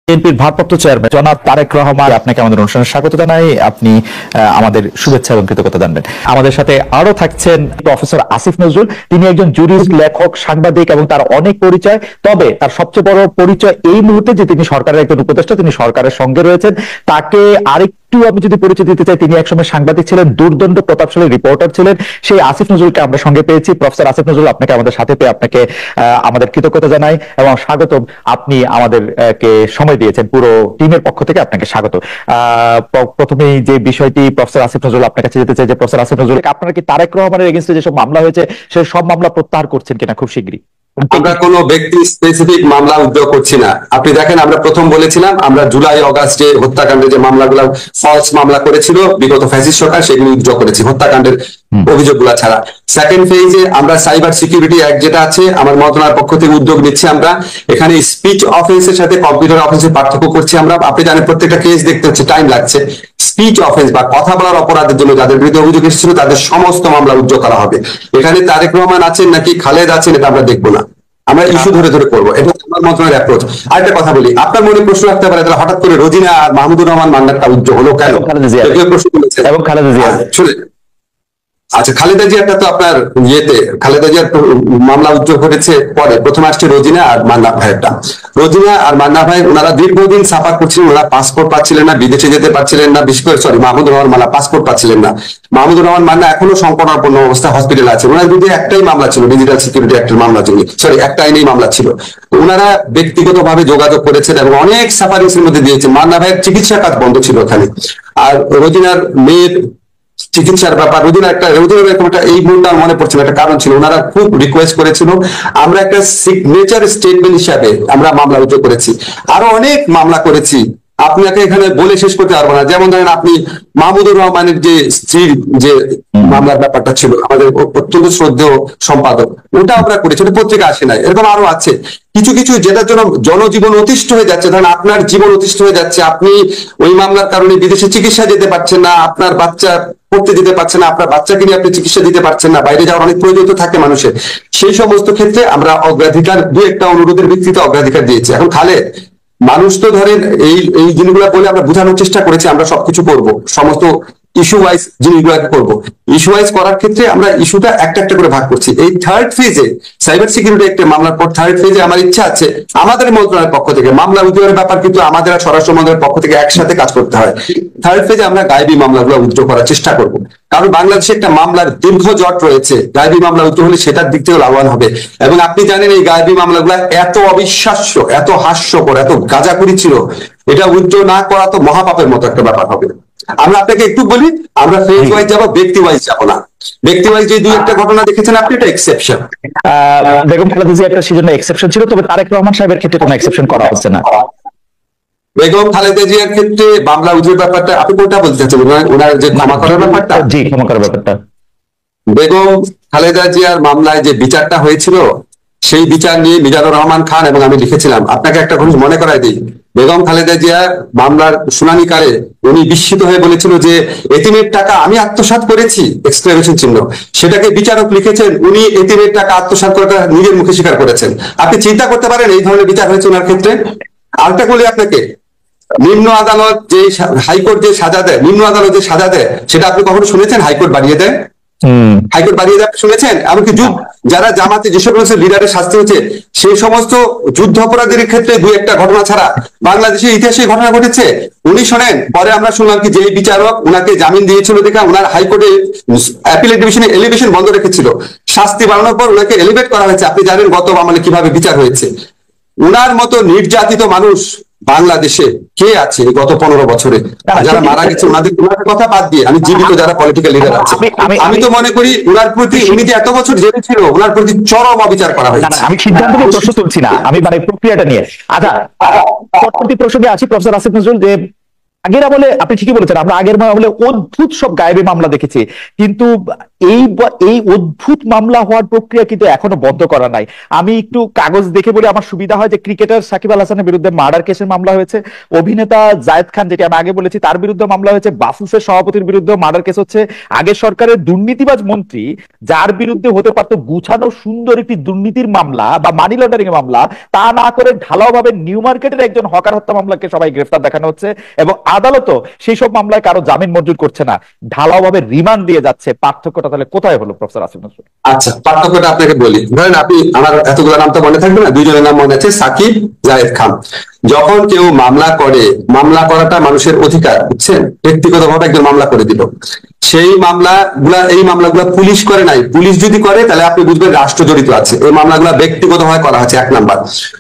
বিএনপির ভারপ্রাপ্ত চেয়ারম্যান জনাব তারেক রহমান, আপনাকে আমাদের অনুষ্ঠানে স্বাগত জানাই। আপনি আমাদের শুভেচ্ছা এবং কৃতজ্ঞতা জানবেন। আমাদের সাথে আরো থাকছেন প্রফেসর আসিফ নজরুল। তিনি একজন জুরিস্ট, লেখক, সাংবাদিক এবং তার অনেক পরিচয়। তবে তার সবচেয়ে বড় পরিচয় এই মুহূর্তে যে তিনি সরকারের একজন উপদেষ্টা, তিনি সরকারের সঙ্গে রয়েছেন। তাকে আরেকটু আমি যদি পরিচয় দিতে চাই, তিনি একসময় সাংবাদিক ছিলেন, দুর্দণ্ড প্রতাপশালী রিপোর্টার ছিলেন। সেই আসিফ নজরুলকে আমরা সঙ্গে পেয়েছি। প্রফেসর আসিফ নজরুল, আপনাকে আমাদের সাথে পেয়ে আপনাকে আমাদের কৃতজ্ঞতা জানাই এবং স্বাগতম। আপনি আমাদেরকে সময় দিয়েছেন, পুরো টিমের পক্ষ থেকে আপনাকে স্বাগত। প্রথমেই যে বিষয়টি প্রফেসর আসিফ নজরুল আপনার কাছে যেতে চাই যে প্রফেসর আসিফ নজরুল, আপনারা কি তারেক রহমানের এগেইনস্টে যেসব মামলা হয়েছে সেই সব মামলা প্রত্যাহার করছেন কিনা খুব শীঘ্রই? আমরা কোনো ব্যক্তি স্পেসিফিক মামলা উদ্যোগ করছি না। আপনি দেখেন, আমরা প্রথম বলেছিলাম আমরা জুলাই অগাস্টে হত্যাকাণ্ডে যে মামলাগুলো ফলস মামলা করেছিল বিগত ফ্যাসিস্ট সরকার, সেগুলো উদ্যোগ করেছি হত্যাকাণ্ডের অভিযোগগুলো ছাড়া। সেকেন্ড ফেজে আমরা সাইবার সিকিউরিটি অ্যাক্ট যেটা আছে আমার মন্ত্রণালয়ের পক্ষ থেকে উদ্যোগ নিচ্ছি। আমরা এখানে স্পিচ অফেন্সের সাথে কম্পিউটার অফেন্সের পার্থক্য করছি। আমরা, আপনি জানেন, প্রত্যেকটা কেস দেখতে হচ্ছে, টাইম লাগছে। স্পিচ অফেন্স বা কথা বলার অপরাধের জন্য যাদের বিরুদ্ধে অভিযোগ এসেছিল তাদের সমস্ত মামলা উদ্যোগ করা হবে। এখানে তারেক রহমান আছেন নাকি খালেদ আছেন এটা আমরা দেখবো না, আমরা ইস্যু ধরে ধরে করবো। এটা আমার মন্ত্রণালয়ের অ্যাপ্রোচ। আরেকটা কথা বলি, আপনার মনে প্রশ্ন রাখতে পারে তাহলে হঠাৎ করে রোজিনা আর মাহমুদুর রহমান মান্নারটা উদ্যোগ হলো কেন? প্রশ্ন তুলেছেন এবং খালেদা জিয়া। আচ্ছা, খালেদা জিয়াটা তো আপনার খালেদা জিয়ার মামলা উদ্যোগ করেছে পরে। প্রথমে আসছে রোজিনা আর মান্না ভাইয়েরটা। রোজিনা আর মান্না ভাই ওনারা দীর্ঘদিন সাফার করছিলেন, ওনারা পাসপোর্ট পাচ্ছিলেন না, বিদেশে যেতে পারছিলেন না। বিশেষ করে মাহমুদুর রহমান মান্না পাসপোর্ট পাচ্ছিলেন না। মাহমুদুর রহমান মান্না এখনো সংকটাপন্ন অবস্থায় হসপিটালে আছে। ওনার বিরুদ্ধে একটাই মামলা ছিল, ডিজিটাল সিকিউরিটি অ্যাক্টের মামলা ছিল, একটা আইনেই মামলা ছিল। ওনারা ব্যক্তিগতভাবে যোগাযোগ করেছেন এবং অনেক সাফারিংস এর মধ্যে দিয়েছেন। মান্না ভাইয়ের চিকিৎসা কাজ বন্ধ ছিল ওখানে। আর রোজিনার মেয়ের চিকিৎসার ব্যাপার, রোজিনার একটা এই মুহূর্তে মনে পড়ছে একটা কারণ ছিল, ওনারা খুব রিকোয়েস্ট করেছিল। আমরা একটা সিগনেচার স্টেটমেন্ট হিসাবে আমরা মামলা উদ্যোগ করেছি। আরো অনেক মামলা করেছি, আপনাকে এখানে বলে শেষ করতে পারবো না। যেমন ধরেন আপনি মাহমুদুর রহমানের যে স্ত্রীর যে মামলার ব্যাপারটা ছিল, আমাদের অত্যন্ত শ্রদ্ধেয় সম্পাদক, ওটা আমরা করেছি, ওটা পত্রিকা আসে নাই। এরকম আরো আছে কিছু কিছু যেটার জন্য জনজীবন অতিষ্ঠ হয়ে যাচ্ছে। ধরেন আপনার জীবন অতিষ্ঠ হয়ে যাচ্ছে, আপনি ওই মামলার কারণে বিদেশে চিকিৎসা যেতে পারছেন না, আপনার বাচ্চা পড়তে দিতে পারছেন না, আপনার বাচ্চাকে নিয়ে আপনি চিকিৎসা দিতে পারছেন না, বাইরে যাওয়ার অনেক প্রয়োজন থাকে মানুষের। সেই সমস্ত ক্ষেত্রে আমরা অগ্রাধিকার, দু একটা অনুরোধের ভিত্তিতে অগ্রাধিকার দিয়েছি। এখন খালেদ মানুষ তো ধরেন এই জিনিসগুলো বলে আমরা বোঝানোর চেষ্টা করেছি আমরা সবকিছু করবো, সমস্ত ইস্যু ওয়াইজ জিনিসগুলোকে করবো। ইস্যু ওয়াইজ করার ক্ষেত্রে আমরা ইস্যুটা একটা একটা করে ভাগ করছি। এই থার্ড ফেজে সাইবার সিকিউরিটি একটা মামলার পর থার্ড ফেজে আমার ইচ্ছা আছে আমাদের মন্ত্রণালয়ের পক্ষ থেকে মামলা উদ্যোগের ব্যাপার, কিন্তু আমাদের আর স্বরাষ্ট্র মন্ত্রণালয়ের পক্ষ থেকে একসাথে কাজ করতে হয়। থার্ড ফেজে আমরা গায়েবী মামলাগুলো উদ্যোগ করার চেষ্টা করব, কারণ বাংলাদেশে একটা মামলার দীর্ঘ জট রয়েছে। গায়েবী মামলা উদ্যোগ হলে সেটার দিক থেকে লাভবান হবে। এবং আপনি জানেন এই গায়েবী মামলাগুলো এত অবিশ্বাস্য, এত হাস্যকর, এত গাঁজাখুরি ছিল, এটা উদ্যোগ না করা তো মহাপাপের মতো একটা ব্যাপার হবে। আমরা আপনাকে একটু বলি, আমরা ফেজ ওয়াইজ যাবো, ব্যক্তি ওয়াইজ যাবো না। ব্যক্তি ওয়াইজ যে দুই একটা ঘটনা দেখেছেন আপনি, এটা এক্সেপশন। বেগম খালেদা জিয়া একটা সেজন্য এক্সেপশন ছিল, তবে তারেক রহমান সাহেবের ক্ষেত্রে কোনো এক্সেপশন করা হচ্ছে না। বেগম খালেদা জিয়ার ক্ষেত্রে মামলা উদ্যোগের ব্যাপারটা আপনি কোনটা বলতে চাচ্ছেন? ওনার যে ক্ষমা করার ব্যাপারটা? জি, ক্ষমা করার ব্যাপারটা। বেগম খালেদা জিয়ার মামলায় যে বিচারটা হয়েছিল সেই বিচার নিয়ে মিজানুর রহমান খান এবং আমি লিখেছিলাম। আপনাকে একটা জিনিস মনে করাই দিই, বেগম খালেদা জিয়া মামলার শুনানিকালে উনি বিস্মিত হয়ে বলেছিল যে এতিমের টাকা আমি আত্মসাৎ করেছি, এক্সক্লেমেশন চিহ্ন। সেটাকে বিচারক লিখেছেন উনি এতিমের টাকা আত্মসাৎ করাটা নিজের মুখে স্বীকার করেছেন। আপনি চিন্তা করতে পারেন এই ধরনের বিচার হয়েছে ওনার ক্ষেত্রে। আরেকটা বলি আপনাকে, নিম্ন আদালত যে হাইকোর্ট যে সাজা দেয়, নিম্ন আদালত যে সাজা দেয়, সেটা আপনি কখনো শুনেছেন হাইকোর্ট বাড়িয়ে দেয়? হাইকোর্ট বাড়িয়ে দেয় শুনেছেন? এমনকি যারা জামাতে যেসব লিডারের শাস্তি হচ্ছে সেই সমস্ত যুদ্ধ অপরাধীর ক্ষেত্রে দুই একটা ঘটনা ছাড়া বাংলাদেশের ইতিহাসে ঘটনা ঘটেছে। উনি শোনেন, পরে আমরা শুনলাম কি যে বিচারক উনাকে জামিন দিয়েছিল দেখা উনার হাইকোর্টে অ্যাপিলেট ডিভিশনে এলিভেশন বন্ধ রেখেছিল, শাস্তি বাড়ানোর পর উনাকে এলিভেট করা হয়েছে। আপনি জানেন গত আমলে কিভাবে বিচার হয়েছে। উনার মতো নির্যাতিত মানুষ বাংলাদেশে কে আছে গত 15 বছরে? যারা মারা গেছে ওনাদের কথা বাদ দিয়ে আমি জীবিত যারা পলিটিক্যাল লিডার আছে, আমি তো মনে করি উনার প্রতি, উনি যে এত বছর জেলে ছিল, ওনার প্রতি চরম অবিচার করা হয়েছে। আমি সিদ্ধান্ত নিয়ে প্রশ্ন তুলছি না, আমি মানে প্রক্রিয়াটা নিয়ে। আচ্ছা, পরবর্তী প্রসঙ্গে আছি প্রফেসর আসিফ নজরুল, যে আগের আমলে আপনি ঠিকই বলেছেন, আমরা আগের আমলে অদ্ভুত সব গায়েবী মামলা দেখেছি, কিন্তু এই অদ্ভুত মামলা হওয়ার প্রক্রিয়া কিন্তু এখনো বন্ধ করা নাই। আমি একটু কাগজ দেখে বলে আমার সুবিধা হয় যে ক্রিকেটার সাকিব আল হাসানের বিরুদ্ধে মার্ডার কেসের মামলা হয়েছে, অভিনেতা জায়েদ খান যেটি আমি আগে বলেছি তার বিরুদ্ধে মামলা হয়েছে, বাফুফের সভাপতির বিরুদ্ধে মার্ডার কেস হচ্ছে, আগের সরকারের দুর্নীতিবাজ মন্ত্রী যার বিরুদ্ধে হতে পারতো গুছানো সুন্দর একটি দুর্নীতির মামলা বা মানি লন্ডারিং এর মামলা, তা না করে ঢালাও ভাবে নিউ মার্কেটের একজন হকার হত্যা মামলাকে সবাই গ্রেফতার দেখানো হচ্ছে, এবং আদালতও সেই সব মামলায় কারো জামিন মঞ্জুর করছে না, ঢালাও ভাবে রিমান্ড দিয়ে যাচ্ছে। পার্থক্যটা তাহলে কোথায় হলো প্রফেসর আসিফ নজরুল? আচ্ছা, পার্থক্যটা আপনাকে বলি। ধরেন আপনি, আমার এতগুলো নাম তো মনে থাকবে না, দুইজনের নাম মনে আছে, সাকিব, জায়েদ খান। যখন কেউ মামলা করে, মামলা করাটা মানুষের অধিকার, বুঝছেন, ব্যক্তিগতভাবে একজন মামলা করে দিল, সেই মামলাগুলা পুলিশ করে নাই। পুলিশ যদি করে তাহলে আপনি বুঝবেন রাষ্ট্র জড়িত আছে। এই মামলাগুলা ব্যক্তিগতভাবে করা হচ্ছে, 1 নাম্বার।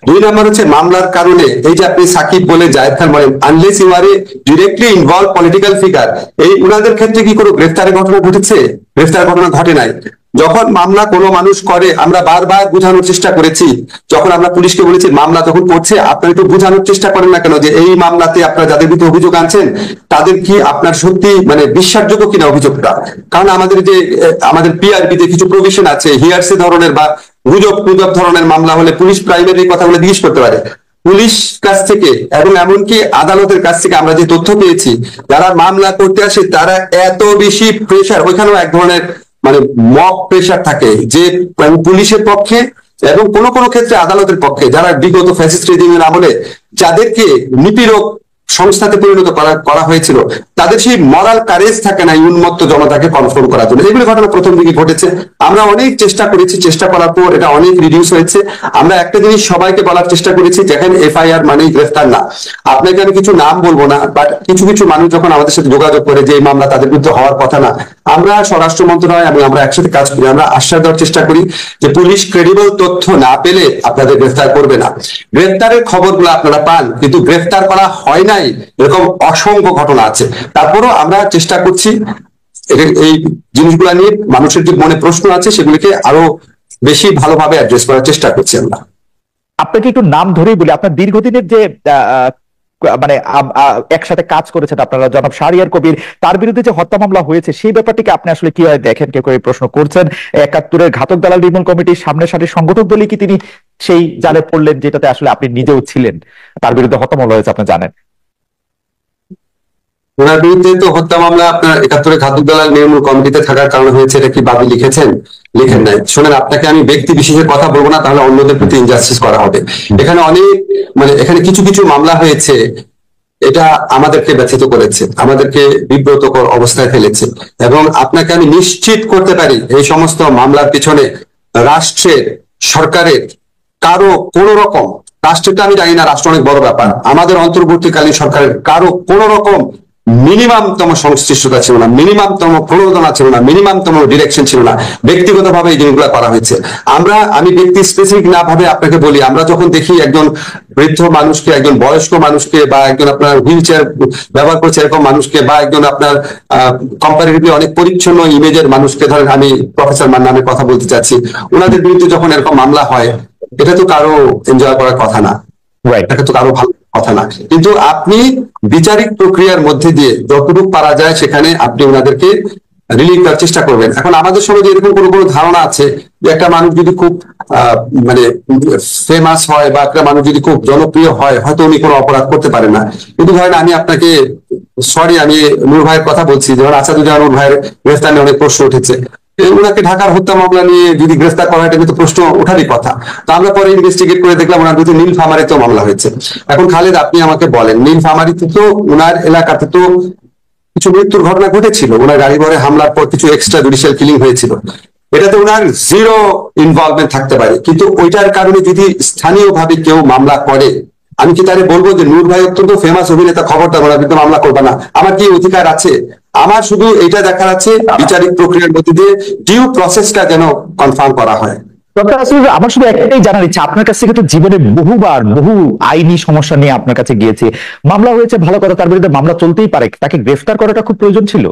2 নাম্বার হচ্ছে মামলার কারণে, এই যে আপনি সাকিব বলে জায়েদ খান বলেন, unless you are a directly involve political figure, এই উনাদের ক্ষেত্রে কি কোনো গ্রেফতারের ঘটনা ঘটেছে? গ্রেফতার ঘটনা ঘটে নাই। যখন মামলা কোনো মানুষ করে, আমরা বারবার বোঝানোর চেষ্টা করেছি, যখন আমরা পুলিশকে বলেছি মামলা যখন করছে আপনারা একটু বোঝানোর চেষ্টা করেন না কেন যে এই মামলাতে আপনারা যাদের বিরুদ্ধে অভিযোগ আনছেন তাদের কি আপনার সত্যি মানে বিশ্বাসযোগ্য কিনা অভিযোগটা। কারণ আমাদের পিআরবিতে কিছু প্রভিশন আছে, হিয়ারসে ধরনের বা গুজব ধরনের মামলা হলে পুলিশ প্রাইমারি কথাগুলো জিজ্ঞেস করতে পারে। পুলিশ কাছ থেকে এবং এমনকি আদালতের কাছ থেকে আমরা যে তথ্য পেয়েছি, যারা মামলা করতে আসে তারা এত বেশি প্রেশার, ওইখানেও এক ধরনের মানে মক প্রেশার থাকে যে পুলিশের পক্ষে এবং কোনো কোনো ক্ষেত্রে আদালতের পক্ষে, যারা বিগত ফ্যাসিস্ট রেজিমের আমলে যাদেরকে নিপীড়ক সংস্থাতে পরিণত করা হয়েছিল, তাদের সেই মরাল কারেজ থাকে না উন্মত্ত জনতাকে কনফ্রন্ট করার জন্য। এগুলো ঘটনা প্রথম দিকে ঘটেছে। আমরা অনেক চেষ্টা করেছি, চেষ্টা করার পর এটা অনেক রিডিউস হয়েছে। আমরা একটা জিনিস সবাইকে বলার চেষ্টা করেছি, যেখানে এফআইআর মানেই গ্রেফতার না। আপনাকে আমি কিছু নাম বলবো না, বাট কিছু কিছু মানুষ যখন আমাদের সাথে যোগাযোগ করে যে এই মামলা তাদের বিরুদ্ধে হওয়ার কথা না, আমরা স্বরাষ্ট্র মন্ত্রণালয় এবং আমরা একসাথে কাজ করি, আমরা আশ্বাস দেওয়ার চেষ্টা করি যে পুলিশ ক্রেডিবল তথ্য না পেলে আপনাদের গ্রেফতার করবে না। গ্রেফতারের খবরগুলো আপনারা পান, কিন্তু গ্রেফতার করা হয় নাই এরকম অসংখ্য ঘটনা আছে। তারপরও আমরা চেষ্টা করছি এই জিনিসগুলো নিয়ে মানুষের যে মনে প্রশ্ন আছে সেগুলিকে আরো বেশি ভালোভাবে অ্যাড্রেস করার চেষ্টা করছি আমরা। আপনাকে একটু নাম ধরেই বলি, আপনার দীর্ঘদিনের যে মানে একসাথে কাজ করেছেন আপনারা, জনাব শাহরিয়ার কবির, তার বিরুদ্ধে যে হত্যা মামলা হয়েছে সেই ব্যাপারটিকে আপনি আসলে কিভাবে দেখেন? কেউ কেউ প্রশ্ন করছেন ৭১-এর ঘাতক দালাল নির্মূল কমিটির সামনে সারির সংগঠক বলে কি তিনি সেই জালে পড়লেন যেটাতে আসলে আপনি নিজেও ছিলেন? তার বিরুদ্ধে হত্যা মামলা হয়েছে, আপনি জানেন। ওনার বিরুদ্ধে তো হত্যা মামলা আপনার ৭১-এর ঘাতক দালাল নির্মূল কমিটিতে থাকার কারণে হয়েছে, এটা কি বাবু লিখেছেন? লিখেন নাই। শোনেন, আপনাকে আমি ব্যক্তি বিশেষের কথা বলবো না, তাহলে অন্যদের প্রতি ইনজাস্টিস করা হবে। এখানে অনেক এখানে কিছু কিছু মামলা হয়েছে, এটা আমাদেরকে ব্যথিত করেছে, আমাদেরকে বিব্রতকর অবস্থায় ফেলেছে, এবং আপনাকে আমি নিশ্চিত করতে পারি এই সমস্ত মামলার পিছনে রাষ্ট্রের, সরকারের কারো কোন রকম, রাষ্ট্রটা আমি জানি না, রাষ্ট্র অনেক বড় ব্যাপার, আমাদের অন্তর্বর্তীকালীন সরকারের কারো কোন রকম মিনিমামতম সংশ্লিষ্টতা ছিল না, মিনিমামতম প্রণোদনা ছিল না, মিনিমামতম ডিরেকশন ছিল না। ব্যক্তিগতভাবে এই জিনিসগুলো করা হয়েছে। আমি ব্যক্তি স্পেসিফিক না ভাবে আপনাকে বলি, আমরা যখন দেখি একজন বৃদ্ধ মানুষকে, একজন বয়স্ক মানুষকে, বা একজন আপনার হুইল চেয়ার ব্যবহার করছে এরকম মানুষকে, বা একজন আপনার কম্পারেটিভলি অনেক পরিচ্ছন্ন ইমেজের মানুষকে, ধরেন আমি প্রফেসর মান নামে কথা বলতে চাচ্ছি, ওনাদের বিরুদ্ধে যখন এরকম মামলা হয়, এটা তো কারো এনজয় করার কথা না, এটা তো কারো ভালো কথা না। কিন্তু আপনি বিচারিক প্রক্রিয়ার মধ্যে দিয়ে যতটুকু পারা যায় সেখানে আপনি ওনাদেরকে রিলিভ করার চেষ্টা করবেন। এখন আমাদের সমাজে এরকম কোনো কোনো ধারণা আছে যে একটা মানুষ যদি খুব ফেমাস হয় বা একটা মানুষ যদি খুব জনপ্রিয় হয়, হয়তো উনি কোনো অপরাধ করতে পারেন না। কিন্তু ধরেন আমি আপনাকে, আমি নূর ভাইয়ের কথা বলছি, যেমন আসাদুজ্জামান নূর ভাইয়ের গ্রেফতার নিয়ে অনেক প্রশ্ন উঠেছে, ওনাকে ঢাকার হত্যা মামলা নিয়ে যদি গ্রেফতার করা হয়, এটা কিন্তু প্রশ্ন ওঠারই কথা। তো আমরা পরে ইনভেস্টিগেট করে দেখলাম ওনার বিরুদ্ধে নীলফামারীতেও মামলা হয়েছে। এখন খালেদ, আপনি আমাকে বলেন, নীলফামারীতে তো ওনার এলাকাতে তো কিছু মৃত্যুর ঘটনা ঘটেছিল, ওনার গাড়ি ভরে হামলার পর কিছু এক্সট্রা জুডিশিয়াল কিলিং হয়েছিল, এটাতে ওনার জিরো ইনভলভমেন্ট থাকতে পারে। কিন্তু ওইটার কারণে যদি স্থানীয়ভাবে কেউ মামলা করে, আমি কি তাহলে বলবো যে নূর ভাই অত্যন্ত ফেমাস অভিনেতা, খবরদার ওনার বিরুদ্ধে মামলা করবে না? আমার কি অধিকার আছে? আমার শুধু এটা দেখার আছে বিচারিক প্রক্রিয়ার মধ্যে দিয়ে ডিউ প্রসেসটা যেন কনফার্ম করা হয়। আমার শুধু একটাই জানার ইচ্ছা, আপনার কাছ থেকে তো জীবনে বহুবার বহু আইনি সমস্যা নিয়ে আপনার কাছে গিয়েছে, মামলা হয়েছে ভালো কথা, তার বিরুদ্ধে মামলা চলতেই পারে, তাকে গ্রেফতার করাটা খুব প্রয়োজন ছিল?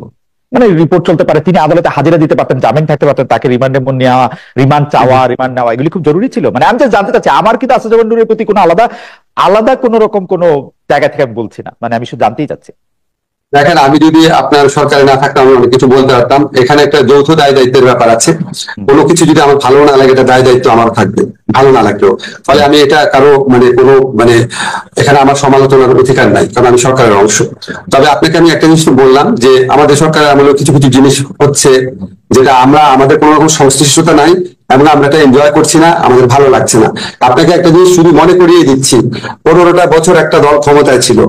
মানে রিপোর্ট চলতে পারে, তিনি আদালতে হাজিরা দিতে পারতেন, জামিন থাকতে পারতেন, তাকে রিমান্ডে নেওয়া, রিমান্ড চাওয়া, রিমান্ড নেওয়া, এগুলি খুব জরুরি ছিল। মানে আমি জানতে চাচ্ছি, আমার কিন্তু আসাদুজ্জামান নূরের প্রতি কোনো আলাদা আলাদা কোন রকম কোন জায়গা থেকে আমি বলছি না, মানে আমি শুধু জানতেই চাচ্ছি। দেখেন, আমি যদি আপনার সরকারে না থাকতাম আমি অনেক কিছু বলতে পারতাম। এখানে একটা যৌথ দায় দায়িত্বের ব্যাপার আছে। কোনো কিছু যদি আমার ভালো না লাগে, এটা দায় দায়িত্ব আমার থাকবে, ভালো না লাগলেও। ফলে আমি এটা কারো মানে এখানে আমার সমালোচনার অধিকার নাই, কারণ আমি সরকারের অংশ। তবে আপনাকে আমি একটা জিনিস বললাম যে আমাদের সরকারের আমলে কিছু কিছু জিনিস হচ্ছে যেটা আমাদের কোনো রকম সংশ্লিষ্টতা নাই, এবং আমরা এটা এনজয় করছি না, আমাদের ভালো লাগছে না। আপনাকে একটা জিনিস শুধু মনে করিয়ে দিচ্ছি, 15টা বছর একটা দল ক্ষমতায় ছিল,